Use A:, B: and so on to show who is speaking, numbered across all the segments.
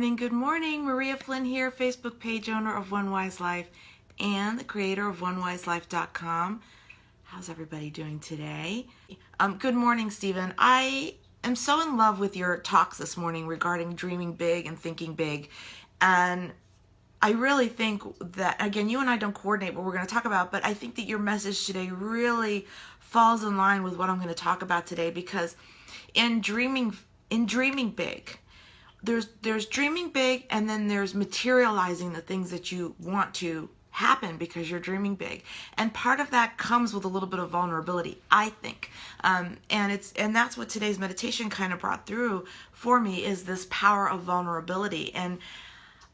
A: morning, good morning. Maria Flynn here, Facebook page owner of One Wise Life and the creator of OneWiseLife.com. How's everybody doing today? Good morning, Stephen. I am so in love with your talks this morning regarding dreaming big and thinking big. And I really think that, again, you and I don't coordinate what we're going to talk about, but I think that your message today really falls in line with what I'm going to talk about today, because in dreaming big, there's dreaming big, and then there's materializing the things that you want to happen because you're dreaming big. And part of that comes with a little bit of vulnerability, I think. And that's what today's meditation kind of brought through for me, is this power of vulnerability. And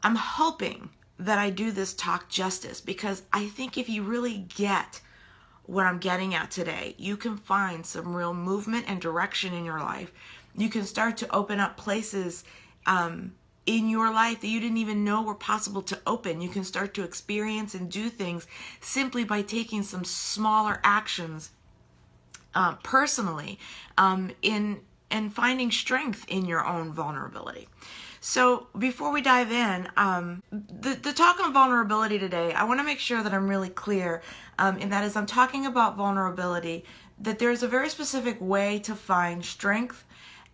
A: I'm hoping that I do this talk justice, because I think if you really get what I'm getting at today, you can find some real movement and direction in your life. You can start to open up places in your life that you didn't even know were possible to open. You can start to experience and do things simply by taking some smaller actions personally in finding strength in your own vulnerability. So before we dive in, the talk on vulnerability today, I want to make sure that I'm really clear, and that is, I'm talking about vulnerability, that there's a very specific way to find strength,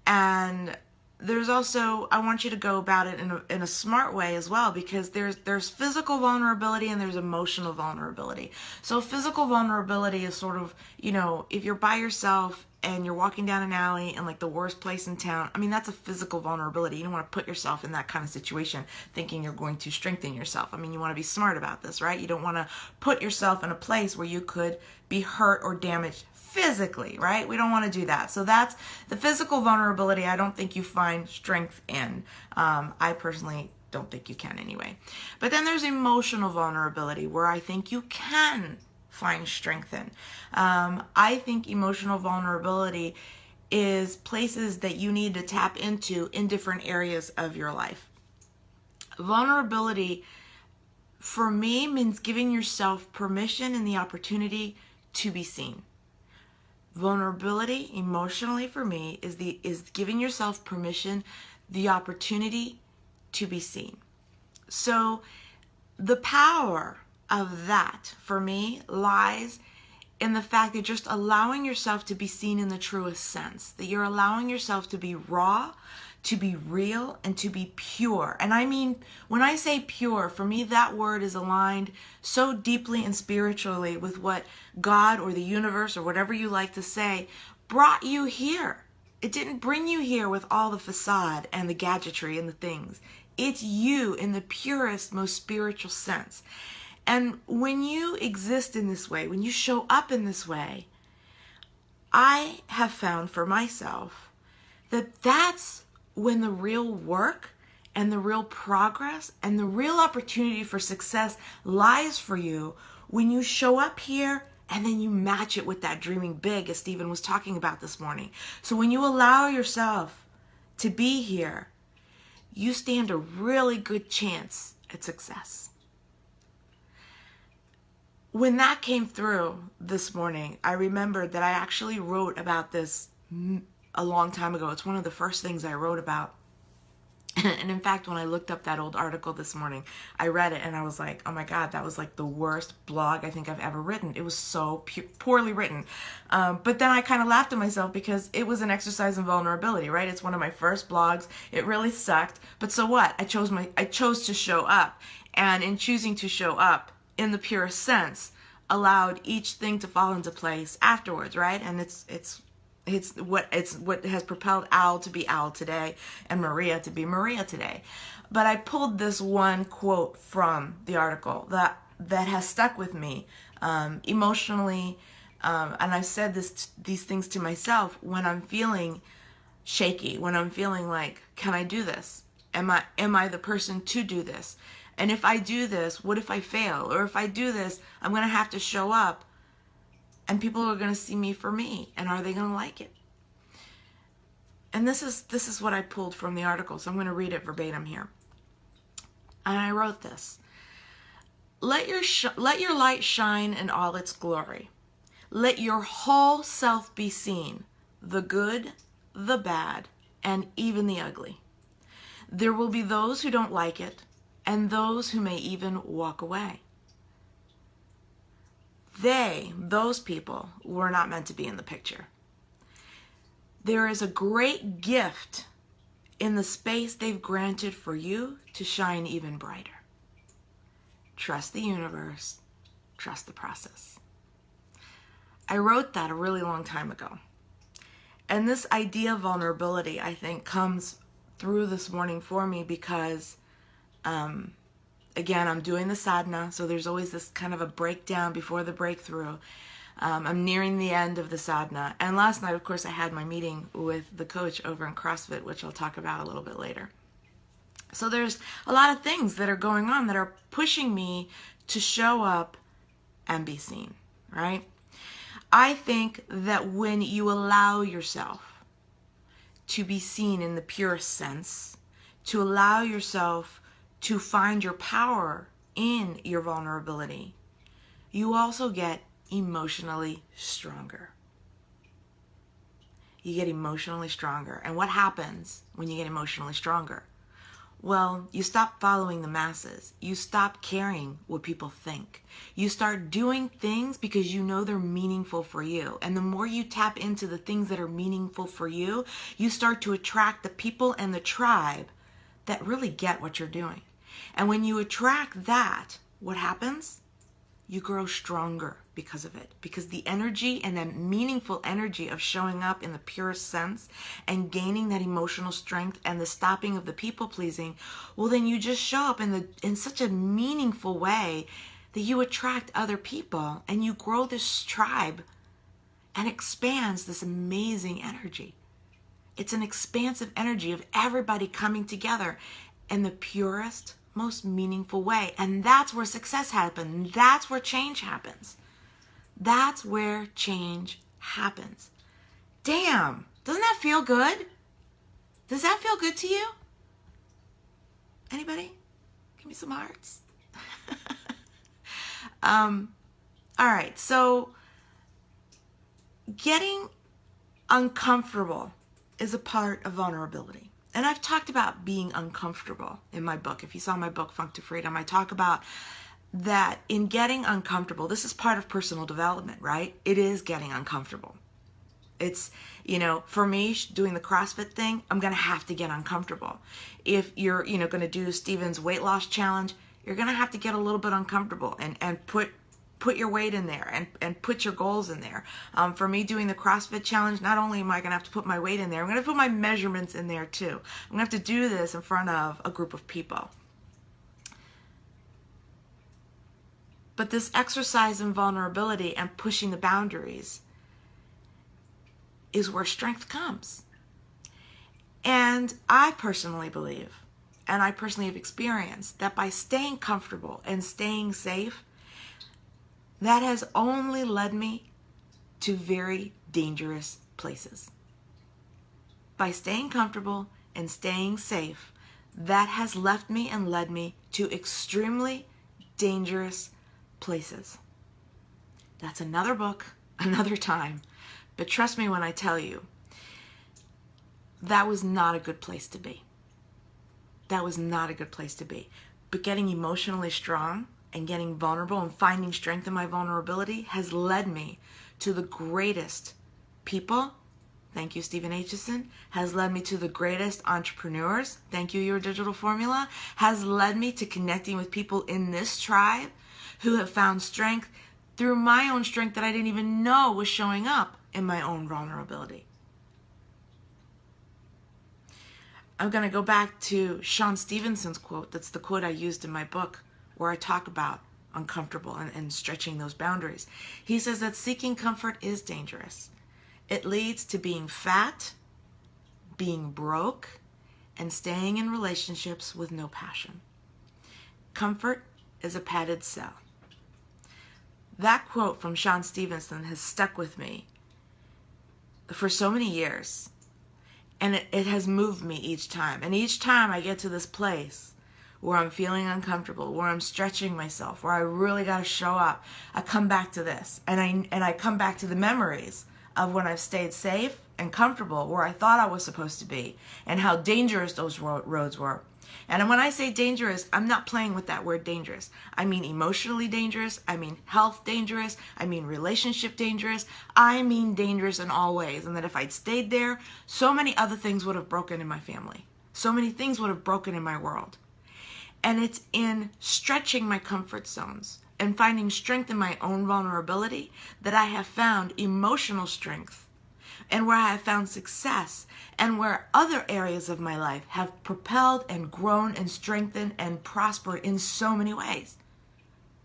A: and there's also, I want you to go about it in a smart way as well, because there's physical vulnerability and there's emotional vulnerability. So physical vulnerability is sort of, if you're by yourself and you're walking down an alley in like the worst place in town, I mean, that's a physical vulnerability. You don't want to put yourself in that kind of situation thinking you're going to strengthen yourself. I mean, you want to be smart about this, right? You don't want to put yourself in a place where you could be hurt or damaged physically, right? We don't want to do that. So that's the physical vulnerability. I don't think you find strength in. I personally don't think you can anyway. But then there's emotional vulnerability, where I think you can find strength in. I think emotional vulnerability is places that you need to tap into in different areas of your life. Vulnerability, for me, means giving yourself permission and the opportunity to be seen. Vulnerability emotionally for me is giving yourself permission, the opportunity to be seen. So the power of that for me lies in the fact that just allowing yourself to be seen in the truest sense, that you're allowing yourself to be raw, to be real, and to be pure. And I mean, when I say pure, for me, that word is aligned so deeply and spiritually with what God or the universe, or whatever you like to say, brought you here. It didn't bring you here with all the facade and the gadgetry and the things. It's you in the purest, most spiritual sense. And when you exist in this way, when you show up in this way, I have found for myself that that's when the real work and the real progress and the real opportunity for success lies for you, when you show up here and then you match it with that dreaming big, as Stephen was talking about this morning. So when you allow yourself to be here, you stand a really good chance at success. When that came through this morning, I remembered that I actually wrote about this a long time ago. It's one of the first things I wrote about. And in fact, when I looked up that old article this morning, I read it and I was like, oh my God, that was like the worst blog I think I've ever written. It was so poorly written. But then I kind of laughed at myself, because it was an exercise in vulnerability, right? It's one of my first blogs. It really sucked. But so what? I chose to show up. And in choosing to show up in the purest sense, allowed each thing to fall into place afterwards, right? And it's what has propelled Al to be Al today and Maria to be Maria today. But I pulled this one quote from the article that has stuck with me emotionally, and I've said these things to myself when I'm feeling shaky, when I'm feeling like, can I do this? Am I the person to do this? And if I do this, what if I fail? Or if I do this, I'm going to have to show up, and people are going to see me for me. And are they going to like it? And this is what I pulled from the article. So I'm going to read it verbatim here. And I wrote this. Let your light shine in all its glory. Let your whole self be seen, the good, the bad, and even the ugly. There will be those who don't like it, and those who may even walk away. Those people, were not meant to be in the picture. There is a great gift in the space they've granted for you to shine even brighter. Trust the universe. Trust the process. I wrote that a really long time ago. And this idea of vulnerability, I think, comes through this morning for me because, again, I'm doing the sadhana, so there's always this kind of a breakdown before the breakthrough. I'm nearing the end of the sadhana. And last night, of course, I had my meeting with the coach over in CrossFit, which I'll talk about a little bit later. So there's a lot of things that are going on that are pushing me to show up and be seen, right? I think that when you allow yourself to be seen in the purest sense, to allow yourself to find your power in your vulnerability, you also get emotionally stronger. You get emotionally stronger. And what happens when you get emotionally stronger? Well, you stop following the masses. You stop caring what people think. You start doing things because you know they're meaningful for you. And the more you tap into the things that are meaningful for you, you start to attract the people and the tribe that really get what you're doing. And when you attract that, what happens? You grow stronger because of it. Because the energy and that meaningful energy of showing up in the purest sense and gaining that emotional strength and the stopping of the people pleasing, well, then you just show up in such a meaningful way that you attract other people and you grow this tribe and expands this amazing energy. It's an expansive energy of everybody coming together in the purest, most meaningful way. And that's where success happens. That's where change happens. That's where change happens. Damn, doesn't that feel good? Does that feel good to you? Anybody? Give me some hearts. All right, so getting uncomfortable is a part of vulnerability. And I've talked about being uncomfortable in my book. If you saw my book, Funk to Freedom, I talk about that in getting uncomfortable. This is part of personal development, right? It is getting uncomfortable. It's, for me, doing the CrossFit thing, I'm going to have to get uncomfortable. If you're, going to do Steven's weight loss challenge, you're going to have to get a little bit uncomfortable and put your weight in there and put your goals in there. For me, doing the CrossFit challenge, not only am I going to have to put my weight in there, I'm going to put my measurements in there too. I'm going to have to do this in front of a group of people. But this exercise in vulnerability and pushing the boundaries is where strength comes. And I personally believe, and I personally have experienced, that by staying comfortable and staying safe, that has only led me to very dangerous places. By staying comfortable and staying safe, that has left me and led me to extremely dangerous places. That's another book, another time. But trust me when I tell you, that was not a good place to be. That was not a good place to be. But getting emotionally strong and getting vulnerable and finding strength in my vulnerability has led me to the greatest people. Thank you, Stephen Aitchison. Has led me to the greatest entrepreneurs. Thank you, Your Digital Formula. Has led me to connecting with people in this tribe who have found strength through my own strength that I didn't even know was showing up in my own vulnerability. I'm going to go back to Sean Stevenson's quote. That's the quote I used in my book where I talk about uncomfortable and stretching those boundaries. He says that seeking comfort is dangerous. It leads to being fat, being broke, and staying in relationships with no passion. Comfort is a padded cell. That quote from Sean Stevenson has stuck with me for so many years. And it has moved me each time. And each time I get to this place where I'm feeling uncomfortable, where I'm stretching myself, where I really got to show up, I come back to this. And I come back to the memories of when I've stayed safe and comfortable where I thought I was supposed to be, and how dangerous those roads were. And when I say dangerous, I'm not playing with that word dangerous. I mean emotionally dangerous. I mean health dangerous. I mean relationship dangerous. I mean dangerous in all ways. And that if I'd stayed there, so many other things would have broken in my family. So many things would have broken in my world. And it's in stretching my comfort zones and finding strength in my own vulnerability that I have found emotional strength, and where I have found success, and where other areas of my life have propelled and grown and strengthened and prospered in so many ways.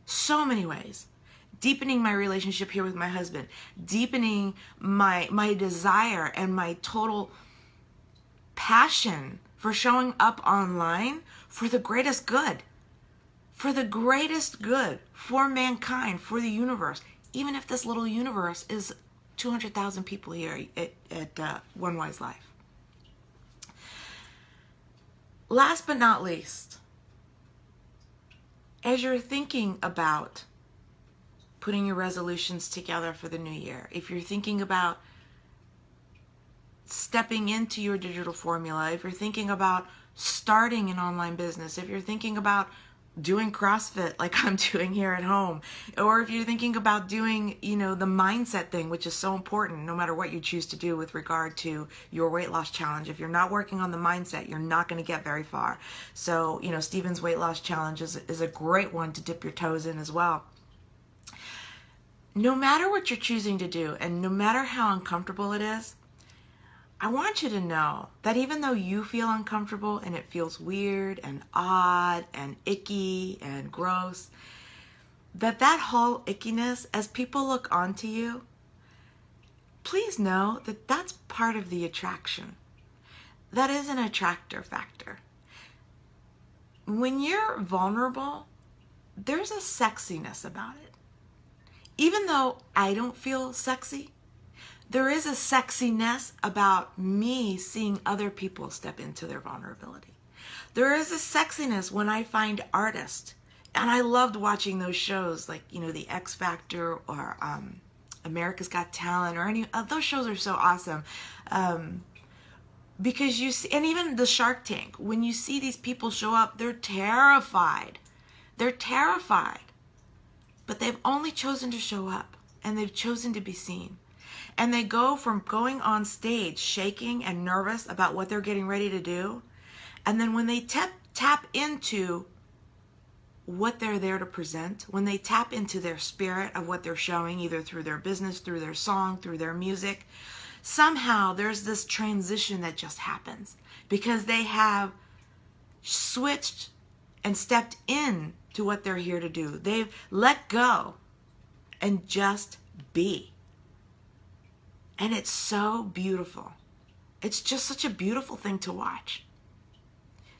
A: So many ways. Deepening my relationship here with my husband, deepening my desire and my total passion for showing up online for the greatest good. For the greatest good, for mankind, for the universe. Even if this little universe is 200,000 people here at One Wise Life. Last but not least, as you're thinking about putting your resolutions together for the new year, if you're thinking about stepping into your digital formula, if you're thinking about starting an online business, if you're thinking about doing CrossFit like I'm doing here at home, or if you're thinking about doing, the mindset thing, which is so important no matter what you choose to do with regard to your weight loss challenge. If you're not working on the mindset, you're not going to get very far. So, Stephen's weight loss challenge is a great one to dip your toes in as well. No matter what you're choosing to do, and no matter how uncomfortable it is, I want you to know that even though you feel uncomfortable and it feels weird and odd and icky and gross, that whole ickiness, as people look onto you, please know that that's part of the attraction. That is an attractor factor. When you're vulnerable, there's a sexiness about it. Even though I don't feel sexy, there is a sexiness about me seeing other people step into their vulnerability. There is a sexiness when I find artists, and I loved watching those shows like, The X Factor or America's Got Talent, or any of those shows are so awesome. Because you see, and even the Shark Tank, when you see these people show up, they're terrified. They're terrified. But they've only chosen to show up, and they've chosen to be seen. And they go from going on stage shaking and nervous about what they're getting ready to do, and then when they tap into what they're there to present, when they tap into their spirit of what they're showing, either through their business, through their song, through their music, somehow there's this transition that just happens because they have switched and stepped in to what they're here to do. They've let go and just be. And it's so beautiful. It's just such a beautiful thing to watch.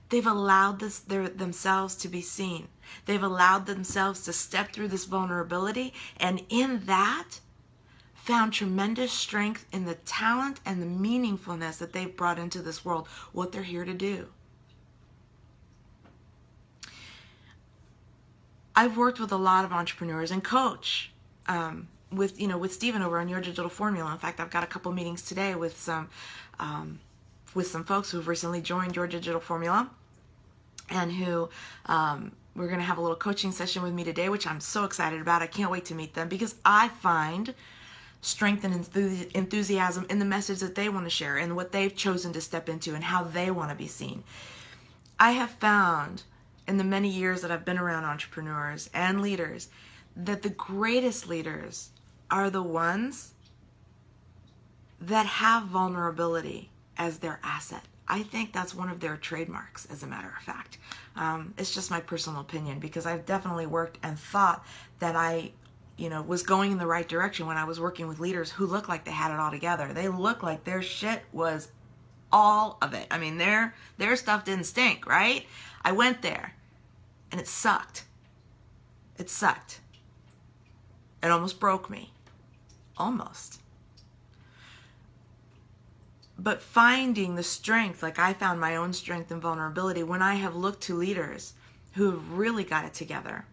A: They've allowed themselves to be seen. They've allowed themselves to step through this vulnerability, and in that, found tremendous strength in the talent and the meaningfulness that they've brought into this world, what they're here to do. I've worked with a lot of entrepreneurs and coach with Stephen over on Your Digital Formula. In fact, I've got a couple meetings today with some folks who've recently joined Your Digital Formula, and who we're going to have a little coaching session with me today, which I'm so excited about. I can't wait to meet them because I find strength and enthusiasm in the message that they want to share and what they've chosen to step into and how they want to be seen. I have found in the many years that I've been around entrepreneurs and leaders that the greatest leaders are the ones that have vulnerability as their asset. I think that's one of their trademarks, as a matter of fact. It's just my personal opinion, because I've definitely worked and thought that I was going in the right direction when I was working with leaders who looked like they had it all together. They looked like their shit was all of it. I mean, their stuff didn't stink, right? I went there and it sucked. It sucked. It almost broke me. Almost. But finding the strength, like I found my own strength and vulnerability when I have looked to leaders who have really got it together,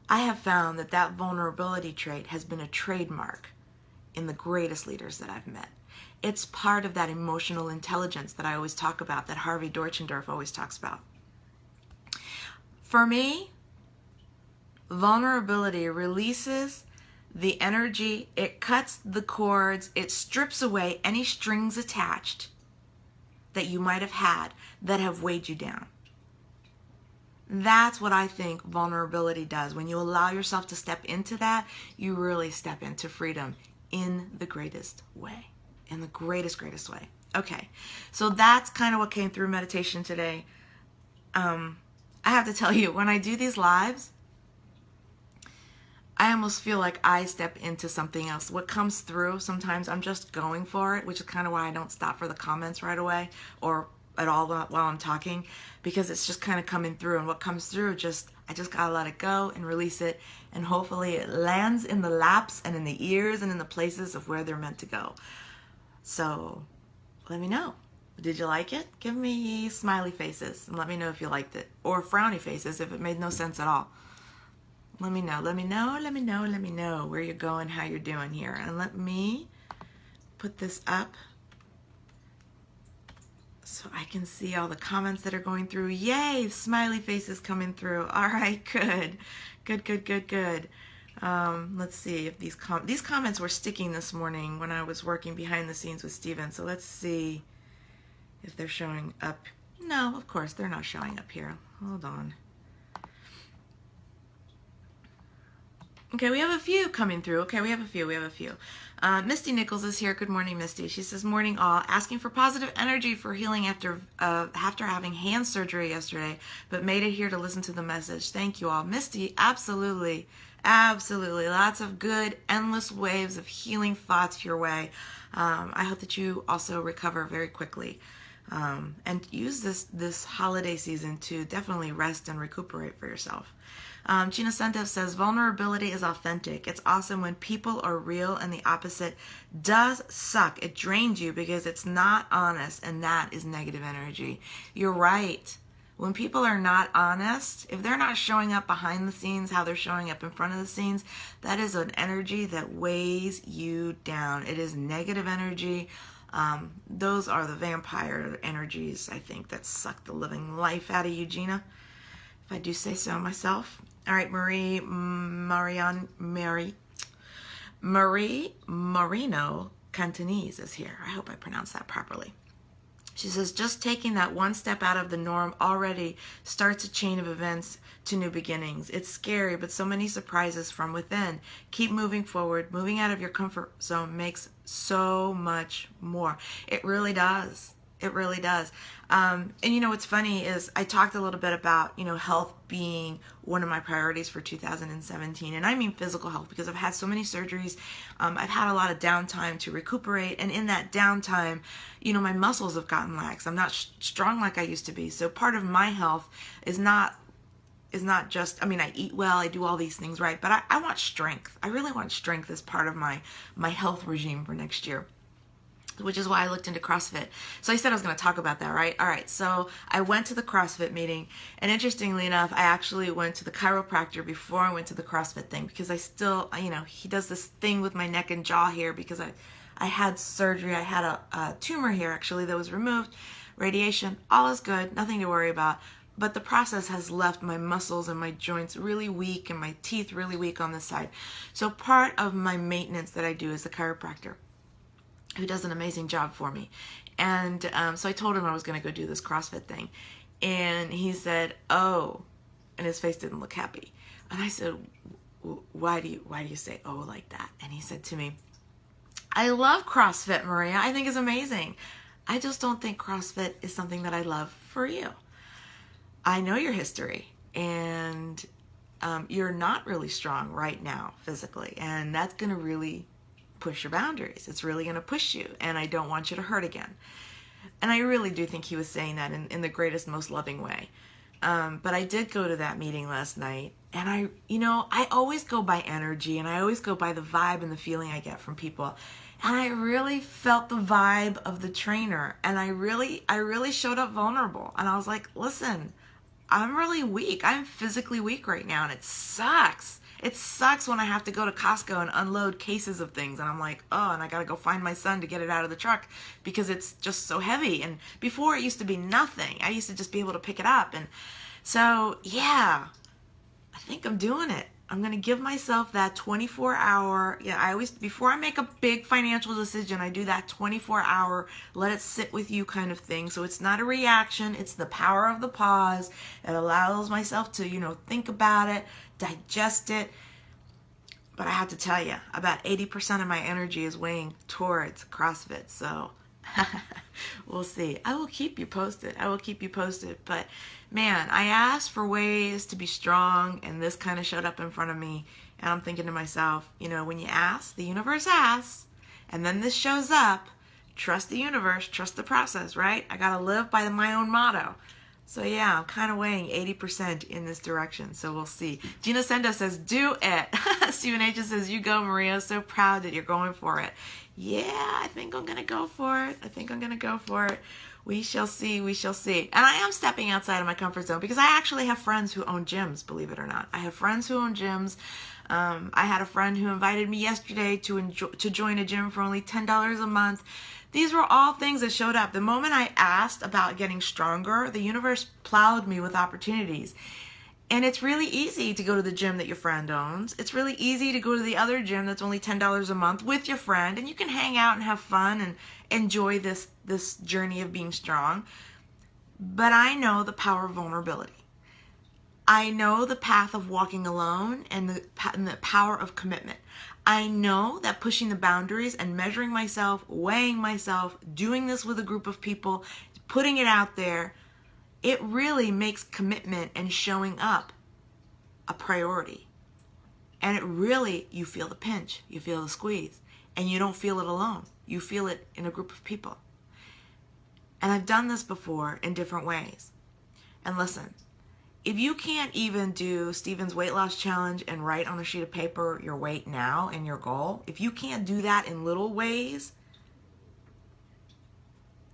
A: I have found that vulnerability trait has been a trademark in the greatest leaders that I've met. It's part of that emotional intelligence that I always talk about, that Harvey Dorchendorf always talks about. For me, vulnerability releases the energy, it cuts the cords, it strips away any strings attached that you might have had that have weighed you down. That's what I think vulnerability does. When you allow yourself to step into that, you really step into freedom in the greatest way. In the greatest way. Okay, so that's kind of what came through meditation today. I have to tell you, when I do these lives, I almost feel like I step into something else. What comes through, sometimes I'm just going for it, which is kind of why I don't stop for the comments right away or at all while I'm talking, because it's just kind of coming through. And what comes through, I just gotta let it go and release it, and hopefully it lands in the laps and in the ears and in the places of where they're meant to go. So let me know. Did you like it? Give me smiley faces and let me know if you liked it, or frowny faces if it made no sense at all. Let me know where you're going, how you're doing here. And let me put this up so I can see all the comments that are going through. Yay, smiley faces coming through. All right, good. Let's see if these comments were sticking this morning when I was working behind the scenes with Steven. So let's see if they're showing up. No, of course, they're not showing up here. Hold on. Okay, we have a few coming through. Okay, we have a few. Misty Nichols is here. Good morning, Misty. She says, morning all. Asking for positive energy for healing after having hand surgery yesterday, but made it here to listen to the message. Thank you all. Misty, absolutely. Lots of good, endless waves of healing thoughts your way. I hope that you also recover very quickly. And use this holiday season to definitely rest and recuperate for yourself. Gina Sendev says, vulnerability is authentic. It's awesome when people are real, and the opposite does suck. It drains you because it's not honest, and that is negative energy. You're right. When people are not honest, if they're not showing up behind the scenes, how they're showing up in front of the scenes, that is an energy that weighs you down. It is negative energy. Those are the vampire energies, I think, that suck the living life out of you, Gina, if I do say so myself. All right, Marie Marino Cantonese is here. I hope I pronounced that properly. She says, just taking that one step out of the norm already starts a chain of events to new beginnings. It's scary, but so many surprises from within. Keep moving forward. Moving out of your comfort zone makes so much more. It really does. It really does. And you know what's funny is I talked a little bit about, health being one of my priorities for 2017. And I mean physical health, because I've had so many surgeries. I've had a lot of downtime to recuperate. And in that downtime, my muscles have gotten lax. I'm not strong like I used to be. So part of my health is not just, I eat well, I do all these things right, but I want strength. I really want strength as part of my health regime for next year, which is why I looked into CrossFit. So I said I was going to talk about that, right? All right, so I went to the CrossFit meeting, and interestingly enough, I actually went to the chiropractor before I went to the CrossFit thing, because I still, he does this thing with my neck and jaw here, because I had surgery. I had a tumor here, actually, that was removed, radiation, all is good, nothing to worry about. But the process has left my muscles and my joints really weak and my teeth really weak on this side. So part of my maintenance that I do is the chiropractor, who does an amazing job for me. And so I told him I was going to go do this CrossFit thing. And he said, oh, and his face didn't look happy. And I said, why do you say oh like that? And he said to me, I love CrossFit, Maria. I think it's amazing. I just don't think CrossFit is something that I love for you. I know your history, and you're not really strong right now physically, and that's going to really push your boundaries. It's really going to push you, and I don't want you to hurt again. And I really do think he was saying that in the greatest, most loving way. But I did go to that meeting last night, and I always go by energy, and I always go by the vibe and the feeling I get from people. And I really felt the vibe of the trainer, and I really showed up vulnerable. And I was like, listen, I'm really weak. I'm physically weak right now, and it sucks. It sucks when I have to go to Costco and unload cases of things, and I'm like, oh, and I gotta go find my son to get it out of the truck because it's just so heavy. And before, it used to be nothing. I used to just be able to pick it up. And so, yeah, I think I'm doing it. I'm going to give myself that 24-hour, I always, before I make a big financial decision, I do that 24-hour, let it sit with you kind of thing. So it's not a reaction. It's the power of the pause. It allows myself to, think about it, digest it. But I have to tell you, about 80% of my energy is weighing towards CrossFit. So we'll see. I will keep you posted. But man, I asked for ways to be strong, and this kind of showed up in front of me. And I'm thinking to myself, when you ask, the universe asks, and then this shows up. Trust the universe, trust the process, right? I got to live by my own motto. So yeah, I'm kind of weighing 80% in this direction. So we'll see. Gina Sendo says, do it. Stephen H. says, you go, Maria. So proud that you're going for it. Yeah, I think I'm going to go for it. We shall see. And I am stepping outside of my comfort zone because I actually have friends who own gyms, believe it or not. I have friends who own gyms. I had a friend who invited me yesterday to join a gym for only $10 a month. These were all things that showed up. The moment I asked about getting stronger, the universe plowed me with opportunities. And it's really easy to go to the gym that your friend owns. It's really easy to go to the other gym that's only $10 a month with your friend, and you can hang out and have fun and enjoy this journey of being strong. But I know the power of vulnerability. I know the path of walking alone and the power of commitment. I know that pushing the boundaries and measuring myself, weighing myself, doing this with a group of people, putting it out there, it really makes commitment and showing up a priority. And it really, you feel the pinch, you feel the squeeze, and you don't feel it alone. You feel it in a group of people. And I've done this before in different ways. And listen, if you can't even do Stephen's weight loss challenge and write on a sheet of paper your weight now and your goal, if you can't do that in little ways,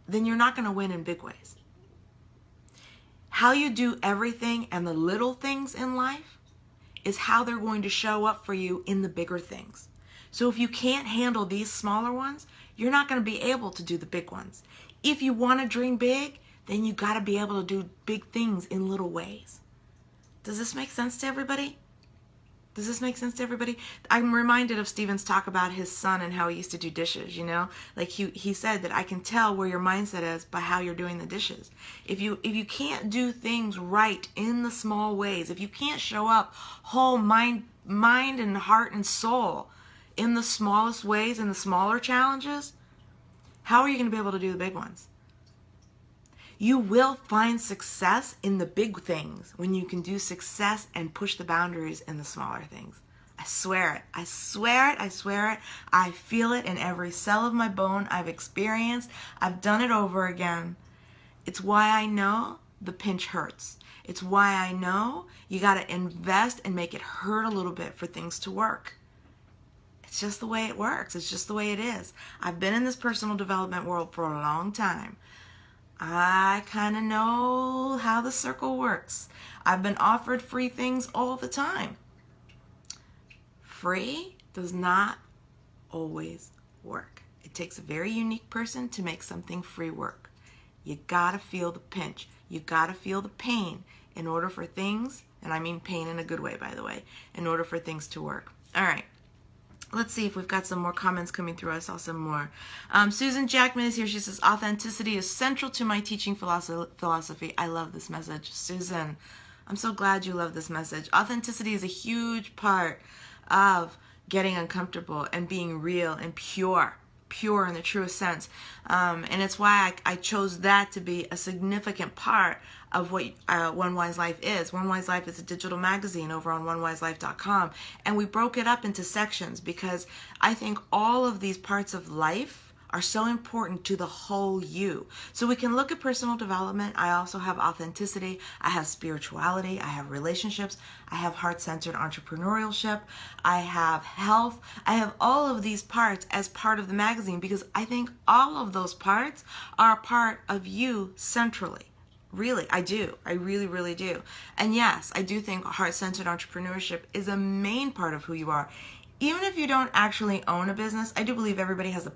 A: then you're not going to win in big ways. How you do everything and the little things in life is how they're going to show up for you in the bigger things. So if you can't handle these smaller ones, you're not going to be able to do the big ones. If you want to dream big, then you got to be able to do big things in little ways. Does this make sense to everybody? I'm reminded of Stephen's talk about his son and how he used to do dishes, Like he said that I can tell where your mindset is by how you're doing the dishes. If you can't do things right in the small ways, if you can't show up whole mind and heart and soul in the smallest ways, in the smaller challenges, how are you going to be able to do the big ones? You will find success in the big things when you can do success and push the boundaries in the smaller things. I swear it. I swear it. I feel it in every cell of my bone. I've experienced. I've done it over again. It's why I know the pinch hurts. It's why I know you got to invest and make it hurt a little bit for things to work. It's just the way it works. It's just the way it is. I've been in this personal development world for a long time. I kind of know how the circle works. I've been offered free things all the time. Free does not always work. It takes a very unique person to make something free work. You gotta feel the pinch. You gotta feel the pain in order for things, and I mean pain in a good way, by the way, in order for things to work. All right. Let's see if we've got some more comments coming through. I saw some more. Susan Jackman is here. She says, authenticity is central to my teaching philosophy. I love this message. Susan, I'm so glad you love this message. Authenticity is a huge part of getting uncomfortable and being real and pure in the truest sense. And it's why I chose that to be a significant part of what One Wise Life is. One Wise Life is a digital magazine over on onewiselife.com. And we broke it up into sections because I think all of these parts of life are so important to the whole you. So we can look at personal development. I also have authenticity. I have spirituality. I have relationships. I have heart-centered entrepreneurship. I have health. I have all of these parts as part of the magazine because I think all of those parts are a part of you centrally. Really, I do. I really, really do. And yes, I do think heart-centered entrepreneurship is a main part of who you are. Even if you don't actually own a business, I do believe everybody has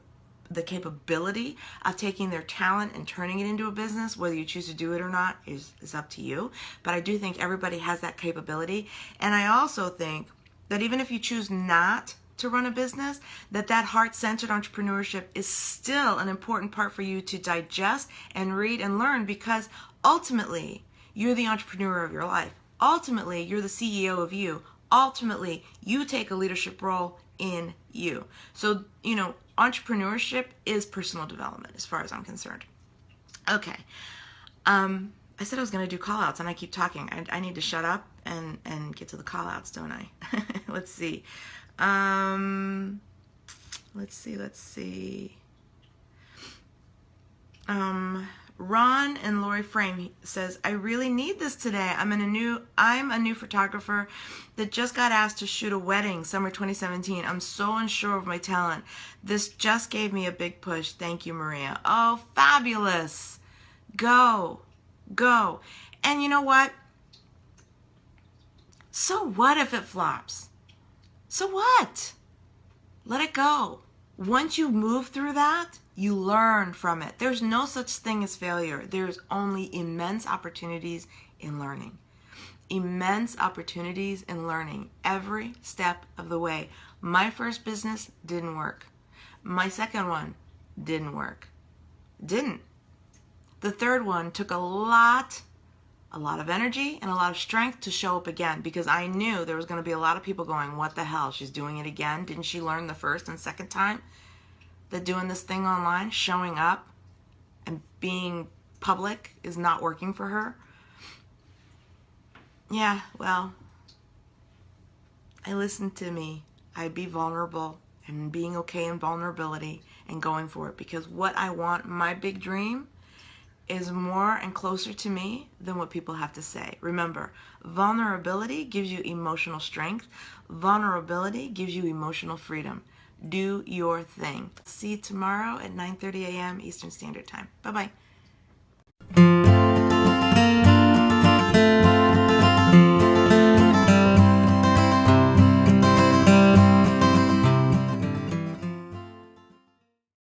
A: the capability of taking their talent and turning it into a business. Whether you choose to do it or not is up to you. But I do think everybody has that capability. And I also think that even if you choose not to run a business, that heart-centered entrepreneurship is still an important part for you to digest and read and learn, because ultimately you're the entrepreneur of your life. Ultimately, you're the CEO of you. Ultimately, you take a leadership role in you. So, entrepreneurship is personal development as far as I'm concerned. Okay. I said I was going to do call outs and I keep talking. I need to shut up and get to the call outs, don't I? Let's see. Let's see. Ron and Lori Frame says, I really need this today. I'm a new photographer that just got asked to shoot a wedding summer 2017. I'm so unsure of my talent. This just gave me a big push. Thank you, Maria. Oh, fabulous. Go. And you know what? So what if it flops? So what? Let it go. Once you move through that, you learn from it. There's no such thing as failure. There's only immense opportunities in learning. Immense opportunities in learning every step of the way. My first business didn't work. My second one didn't work. Didn't. The third one took a lot of energy and a lot of strength to show up again, because I knew there was going to be a lot of people going, what the hell, she's doing it again? Didn't she learn the first and second time that doing this thing online, showing up and being public is not working for her? Yeah, well, I listened to me. I'd be vulnerable and being okay in vulnerability and going for it, because what I want, my big dream, is more and closer to me than what people have to say. Remember, vulnerability gives you emotional strength. Vulnerability gives you emotional freedom. Do your thing. See you tomorrow at 9:30 a.m. Eastern Standard Time. Bye-bye.